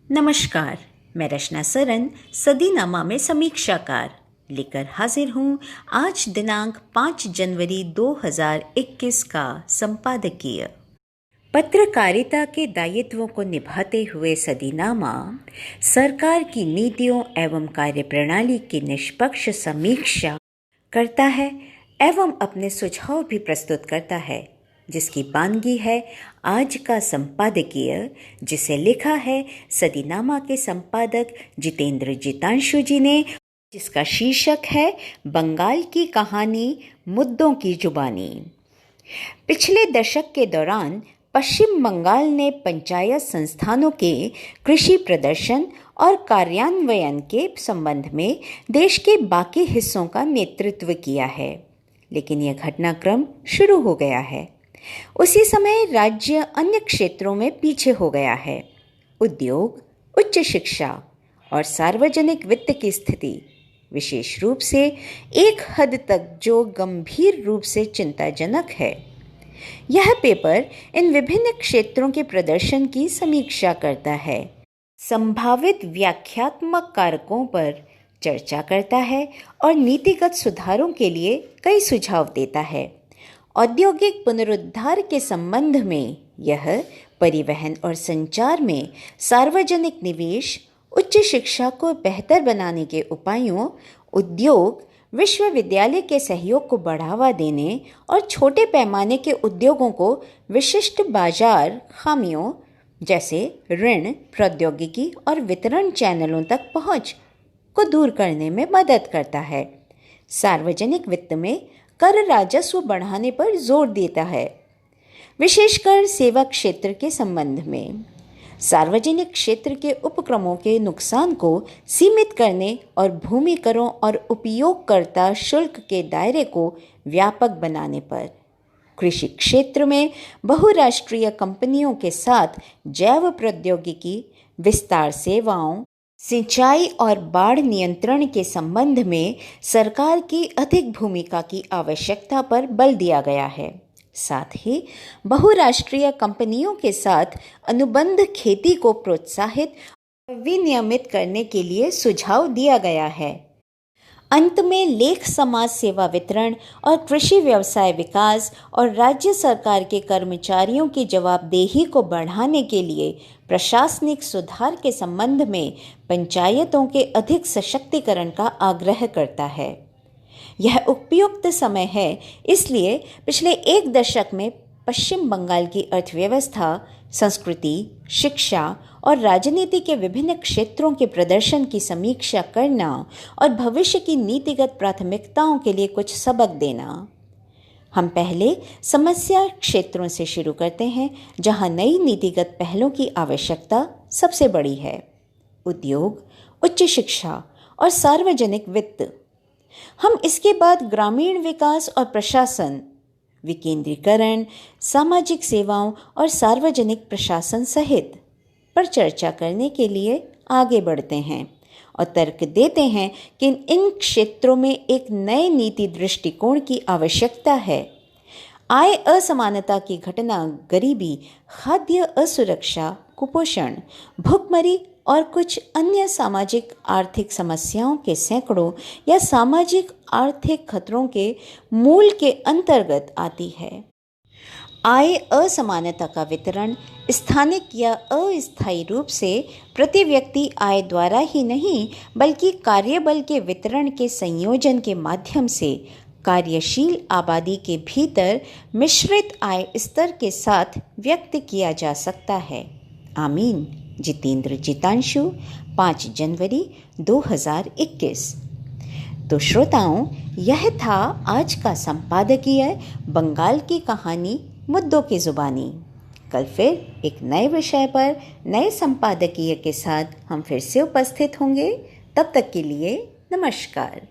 नमस्कार, मैं रचना सरन सदीनामा में समीक्षाकार लेकर हाजिर हूँ आज दिनांक 5 जनवरी 2021 का संपादकीय। पत्रकारिता के दायित्वों को निभाते हुए सदीनामा सरकार की नीतियों एवं कार्यप्रणाली की निष्पक्ष समीक्षा करता है एवं अपने सुझाव भी प्रस्तुत करता है, जिसकी बानगी है आज का संपादकीय, जिसे लिखा है सदीनामा के संपादक जितेंद्र जितांशु जी ने, जिसका शीर्षक है बंगाल की कहानी मुद्दों की जुबानी। पिछले दशक के दौरान पश्चिम बंगाल ने पंचायत संस्थानों के कृषि प्रदर्शन और कार्यान्वयन के संबंध में देश के बाकी हिस्सों का नेतृत्व किया है, लेकिन यह घटनाक्रम शुरू हो गया है। उसी समय राज्य अन्य क्षेत्रों में पीछे हो गया है। उद्योग, उच्च शिक्षा और सार्वजनिक वित्त की स्थिति विशेष रूप से एक हद तक जो गंभीर रूप से चिंताजनक है। यह पेपर इन विभिन्न क्षेत्रों के प्रदर्शन की समीक्षा करता है, संभावित व्याख्यात्मक कारकों पर चर्चा करता है और नीतिगत सुधारों के लिए कई सुझाव देता है। औद्योगिक पुनरुद्धार के संबंध में यह परिवहन और संचार में सार्वजनिक निवेश, उच्च शिक्षा को बेहतर बनाने के उपायों, उद्योग, विश्वविद्यालय के सहयोग को बढ़ावा देने और छोटे पैमाने के उद्योगों को विशिष्ट बाजार खामियों जैसे ऋण, प्रौद्योगिकी और वितरण चैनलों तक पहुंच को दूर करने में मदद करता है। सार्वजनिक वित्त में कर राजस्व बढ़ाने पर जोर देता है, विशेषकर सेवा क्षेत्र के संबंध में। सार्वजनिक क्षेत्र के उपक्रमों के नुकसान को सीमित करने और भूमि करों और उपयोगकर्ता शुल्क के दायरे को व्यापक बनाने पर। कृषि क्षेत्र में बहुराष्ट्रीय कंपनियों के साथ जैव प्रौद्योगिकी, विस्तार सेवाओं, सिंचाई और बाढ़ नियंत्रण के संबंध में सरकार की अधिक भूमिका की आवश्यकता पर बल दिया गया है। साथ ही बहुराष्ट्रीय कंपनियों के साथ अनुबंध खेती को प्रोत्साहित और विनियमित करने के लिए सुझाव दिया गया है। अंत में लेख समाज सेवा वितरण और कृषि व्यवसाय विकास और राज्य सरकार के कर्मचारियों की जवाबदेही को बढ़ाने के लिए प्रशासनिक सुधार के संबंध में पंचायतों के अधिक सशक्तिकरण का आग्रह करता है। यह उपयुक्त समय है, इसलिए पिछले एक दशक में पश्चिम बंगाल की अर्थव्यवस्था, संस्कृति, शिक्षा और राजनीति के विभिन्न क्षेत्रों के प्रदर्शन की समीक्षा करना और भविष्य की नीतिगत प्राथमिकताओं के लिए कुछ सबक देना। हम पहले समस्या क्षेत्रों से शुरू करते हैं, जहां नई नीतिगत पहलों की आवश्यकता सबसे बड़ी है। उद्योग, उच्च शिक्षा और सार्वजनिक वित्त। हम इसके बाद ग्रामीण विकास और प्रशासन, विकेंद्रीकरण, सामाजिक सेवाओं और सार्वजनिक प्रशासन सहित पर चर्चा करने के लिए आगे बढ़ते हैं और तर्क देते हैं कि इन क्षेत्रों में एक नए नीति दृष्टिकोण की आवश्यकता है। आय असमानता की घटना, गरीबी, खाद्य असुरक्षा, कुपोषण, भुखमरी और कुछ अन्य सामाजिक आर्थिक समस्याओं के सैकड़ों या सामाजिक आर्थिक खतरों के मूल के अंतर्गत आती है। आय असमानता का वितरण स्थानिक या अस्थायी रूप से प्रति व्यक्ति आय द्वारा ही नहीं, बल्कि कार्यबल के वितरण के संयोजन के माध्यम से कार्यशील आबादी के भीतर मिश्रित आय स्तर के साथ व्यक्त किया जा सकता है। आमीन। जितेंद्र जितांशु, 5 जनवरी 2021। तो श्रोताओं, यह था आज का संपादकीय बंगाल की कहानी मुद्दों की जुबानी। कल फिर एक नए विषय पर नए संपादकीय के साथ हम फिर से उपस्थित होंगे। तब तक के लिए नमस्कार।